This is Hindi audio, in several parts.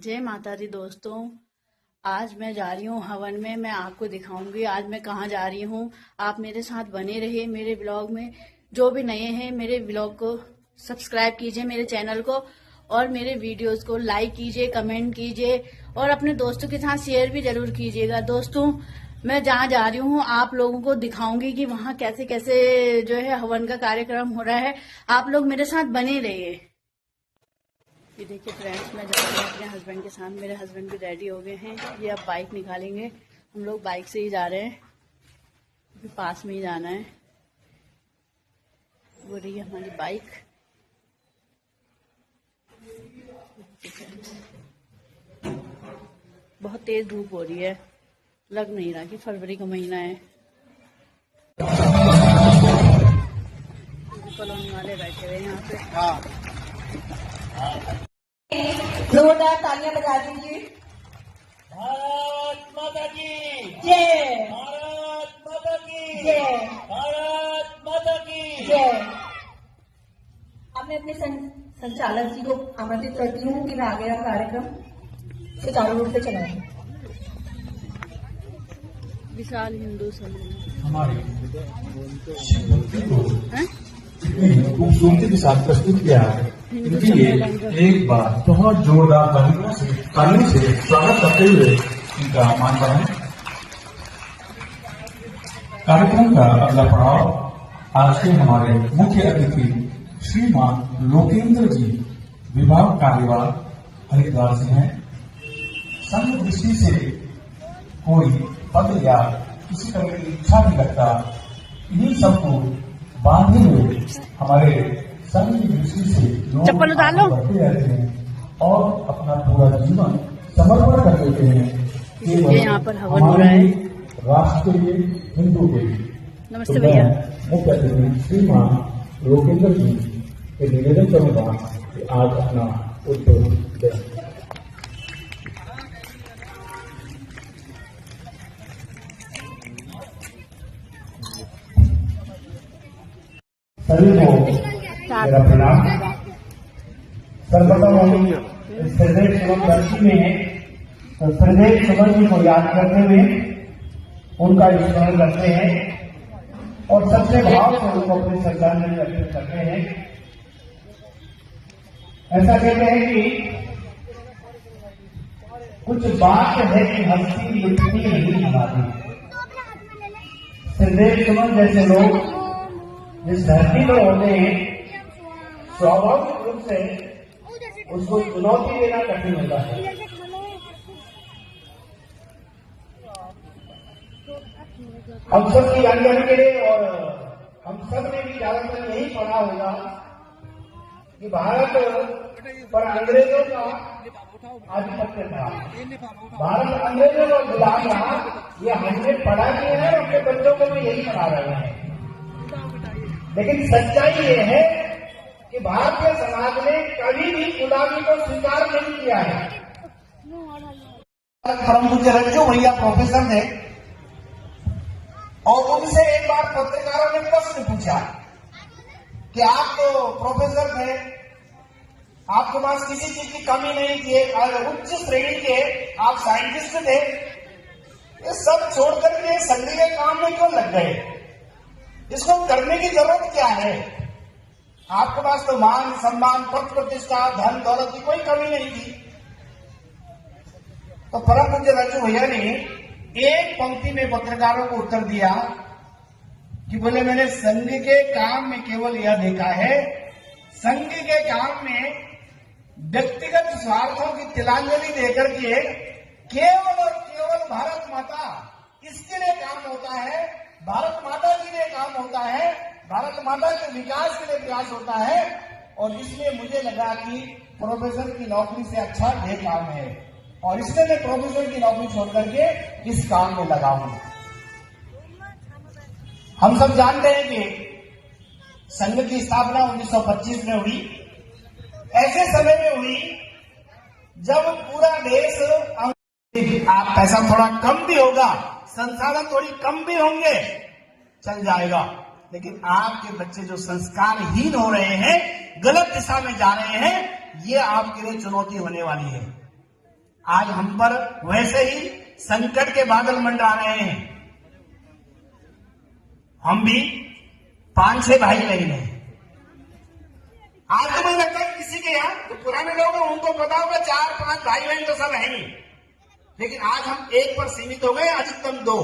जय माता दी दोस्तों। आज मैं जा रही हूँ हवन में। मैं आपको दिखाऊंगी आज मैं कहाँ जा रही हूँ। आप मेरे साथ बने रहिए मेरे ब्लॉग में। जो भी नए हैं मेरे ब्लॉग को सब्सक्राइब कीजिए, मेरे चैनल को, और मेरे वीडियोस को लाइक कीजिए, कमेंट कीजिए और अपने दोस्तों के साथ शेयर भी जरूर कीजिएगा। दोस्तों, मैं जहाँ जा रही हूँ आप लोगों को दिखाऊंगी कि वहाँ कैसे कैसे जो है हवन का कार्यक्रम हो रहा है। आप लोग मेरे साथ बने रहिए। ये देखिए फ्रेंड्स, मैं जा रही हूँ अपने हस्बैंड के साथ। मेरे हस्बैंड भी रेडी हो गए हैं। ये अब बाइक निकालेंगे। हम लोग बाइक से ही जा रहे हैं, पास में ही जाना है। वो रही है हमारी बाइक। बहुत तेज धूप हो रही है, लग नहीं रहा कि फरवरी का महीना है। कॉलोनी वाले बैठे हुए यहाँ पे। जोरदार तालियां बजा दीजिए। भारत माता की जय, भारत माता की जय, भारत माता की जय। अब मैं अपने संचालक जी को आमंत्रित करती हूँ कि मैं आगे का कार्यक्रम सुचारू रूप से चलाएं। विशाल हिंदू सम्मेलन हमारे खूबसूरती के साथ प्रस्तुत किया है। इनके लिए एक बार बहुत जोरदार तालियों से स्वागत करते हुए इनका मान बढ़ाएं। कार्यक्रम का अगला पड़ाव आज के हमारे मुख्य अतिथि श्रीमान लोकेंद्र जी, विभाग कार्यवाह हरिद्वार से हैं। संघ दृष्टि से कोई पद या किसी तरह की इच्छा नहीं रखता, इन्हीं सबको बांधे हुए हमारे संघ की दृष्टि से लोग चप्पल उतार लो। बढ़ते रहते हैं और अपना पूरा जीवन समर्पण कर देते हैं ये यहाँ पर हवन हो रहा है। राष्ट्र के लिए, हिंदू के लिए। नमस्ते भैया। मुख्य अतिथि श्रीमान लोकेंद्र जी के निवेदन करूंगा कि आज अपना उद्योग दें। सभी को मेरा प्रणाम। सर्वप्रथम हम श्रीदेव सुमन धरती में है, तो श्रीदेव सुमन जी को याद करते हुए उनका स्मरण करते हैं और सबसे भाव से उनको अपनी श्रद्धांजलि अर्पित करते हैं। ऐसा कहते हैं कि कुछ बात है कि हस्ती मिटती नहीं हमारी। श्रीदेव सुमन जैसे लोग जिस धरती पर होते हैं, स्वाभाविक रूप से उसको चुनौती देना कठिन होता है। हम सब की जानकारी के लिए और हम सब ने भी ज्यादातर यही पढ़ा होगा कि भारत पर अंग्रेजों का आधिपत्य था। भारत अंग्रेजों का गुलाम रहा। ये हमने पढ़ा किया है, अपने बच्चों को भी यही पढ़ा रहे हैं। लेकिन सच्चाई ये है कि भारतीय समाज ने कभी भी गुलामी को स्वीकार नहीं किया है। परम पूज्य रज्जू भैया प्रोफेसर थे और उनसे एक बार पत्रकारों ने प्रश्न पूछा कि आप तो प्रोफेसर थे, आपके पास किसी चीज की कमी नहीं थी और उच्च श्रेणी के आप साइंटिस्ट थे, ये सब छोड़कर के संघ के काम में क्यों लग गए? इसको करने की जरूरत क्या है? आपके पास तो मान सम्मान, पद प्रतिष्ठा, धन दौलत की कोई कमी नहीं थी। तो परम पूज्य रज्जू भैया ने एक पंक्ति में पत्रकारों को उत्तर दिया कि बोले, मैंने संघ के काम में केवल यह देखा है, संघ के काम में व्यक्तिगत स्वार्थों की तिलांजलि देकर के केवल और केवल भारत माता, इसके लिए काम होता है, भारत माता के लिए काम होता है, भारत माता के विकास के लिए प्रयास होता है। और इसलिए मुझे लगा कि प्रोफेसर की नौकरी से अच्छा ये काम है और इसलिए मैं प्रोफेसर की नौकरी छोड़ करके इस काम में लगा हूं। हम सब जानते हैं कि संघ की स्थापना 1925 में हुई। ऐसे समय में हुई जब पूरा देश, आप पैसा थोड़ा कम भी होगा, संसाधन थोड़ी कम भी होंगे, चल जाएगा, लेकिन आपके बच्चे जो संस्कारहीन हो रहे हैं, गलत दिशा में जा रहे हैं, ये आपके लिए चुनौती होने वाली है। आज हम पर वैसे ही संकट के बादल मंडरा रहे हैं। हम भी 5-6 भाई बहन हैं। आज तो मुझे लगता है किसी के यहाँ तो पुराने लोग हैं उनको पता होगा 4-5 भाई बहन तो सब है ही, लेकिन आज हम एक पर सीमित हो गए, अधिकतम 2।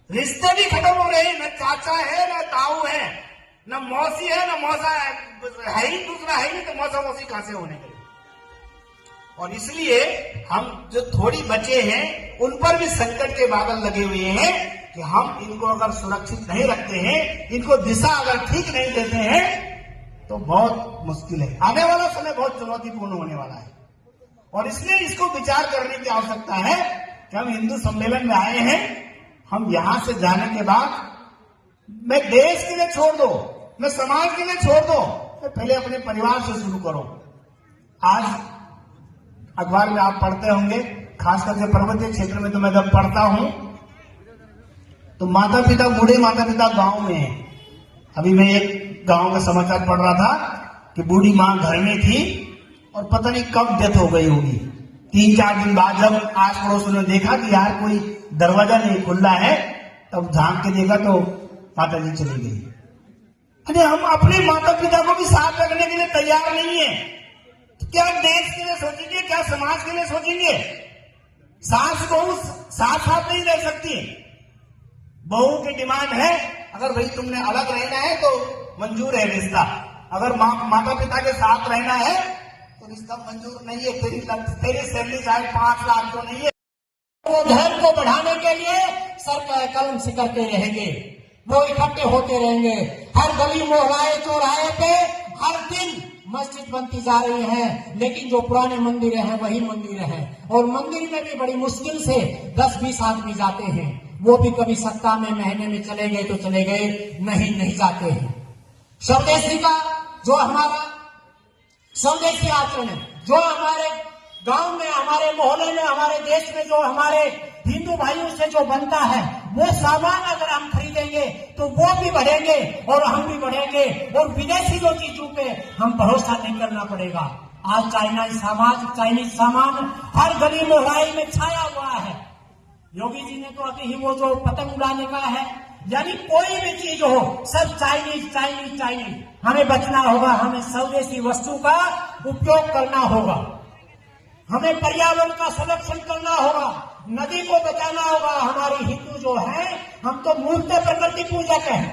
रिश्ते भी खत्म हो रहे हैं, न चाचा है न ताऊ है, न मौसी है न मौसा है ही, दूसरा है ही, तो मौसा मौसी कहां से होने के। और इसलिए हम जो थोड़ी बचे हैं उन पर भी संकट के बादल लगे हुए हैं कि हम इनको अगर सुरक्षित नहीं रखते हैं, इनको दिशा अगर ठीक नहीं देते हैं तो बहुत मुश्किल है। आने वाला समय बहुत चुनौतीपूर्ण होने वाला है और इसलिए इसको विचार करने की आवश्यकता है कि हम हिंदू सम्मेलन में आए हैं। हम यहां से जाने के बाद मैं देश के लिए छोड़ दो, मैं समाज के लिए छोड़ दो, मैं पहले अपने परिवार से शुरू करो। आज अखबार में आप पढ़ते होंगे, खास करके पर्वतीय क्षेत्र में तो मैं जब पढ़ता हूं तो माता पिता, बूढ़े माता पिता गांव में हैं। अभी मैं एक गांव का समाचार पढ़ रहा था कि बूढ़ी मां घर में थी और पता नहीं कब डेथ हो गई होगी। 3-4 दिन बाद जब आस पड़ोस ने देखा कि यार कोई दरवाजा नहीं खुला है, तब झांक के देखा तो माता जी चली गई। अरे हम अपने माता पिता को भी साथ रखने के लिए तैयार नहीं है, क्या देश के लिए सोचेंगे, क्या समाज के लिए सोचेंगे? सास बहू साथ साथ नहीं रह सकती। बहू की डिमांड है अगर भाई तुमने अलग रहना है तो मंजूर है रिश्ता, अगर माता पिता के साथ रहना है तो रिश्ता मंजूर नहीं है। तेरी सैलरी शायद 5 लाख तो नहीं है। वो धर्म को बढ़ाने के लिए सर पे कलम से करते रहेंगे, वो इकट्ठे होते रहेंगे। हर गली मोहल्ले चौराहे पे हर दिन मस्जिद बनती जा रही है, लेकिन जो पुराने मंदिर हैं वही मंदिर हैं। और मंदिर में भी बड़ी मुश्किल से 10-20 आदमी जाते हैं, वो भी कभी सप्ताह में, महीने में चले गए तो चले गए, नहीं जाते हैं। स्वदेशी का जो हमारा स्वदेशी आचरण है, जो हमारे गांव में, हमारे मोहल्ले में, हमारे देश में जो हमारे हिंदू भाइयों से जो बनता है, वो सामान अगर हम खरीदेंगे तो वो भी बढ़ेंगे और हम भी बढ़ेंगे और विदेशी जो चीजों पे हम भरोसा नहीं करना पड़ेगा। आज चाइनीज सामान हर गली मोहल्ले में छाया हुआ है। योगी जी ने तो अभी ही वो जो पतंग उड़ाने का है, यानी कोई भी चीज हो सब चाइनीज। हमें बचना होगा, हमें स्वदेशी वस्तु का उपयोग करना होगा, हमें पर्यावरण का संरक्षण करना होगा, नदी को बचाना होगा। हमारी हिंदू जो है, हम तो मूर्त प्रकृति पूजक हैं,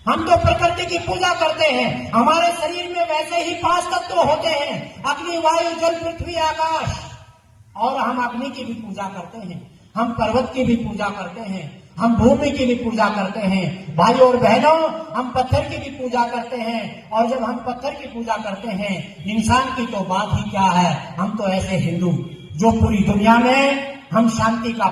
हम तो प्रकृति की पूजा करते हैं। हमारे शरीर में वैसे ही 5 तत्व होते हैं, अग्नि, वायु, जल, पृथ्वी, आकाश, और हम अग्नि की भी पूजा करते हैं, हम पर्वत की भी पूजा करते हैं, हम भूमि की भी पूजा करते हैं। भाई और बहनों, हम पत्थर की भी पूजा करते हैं, और जब हम पत्थर की पूजा करते हैं, इंसान की तो बात ही क्या है। हम तो ऐसे हिंदू जो पूरी दुनिया में हम शांति का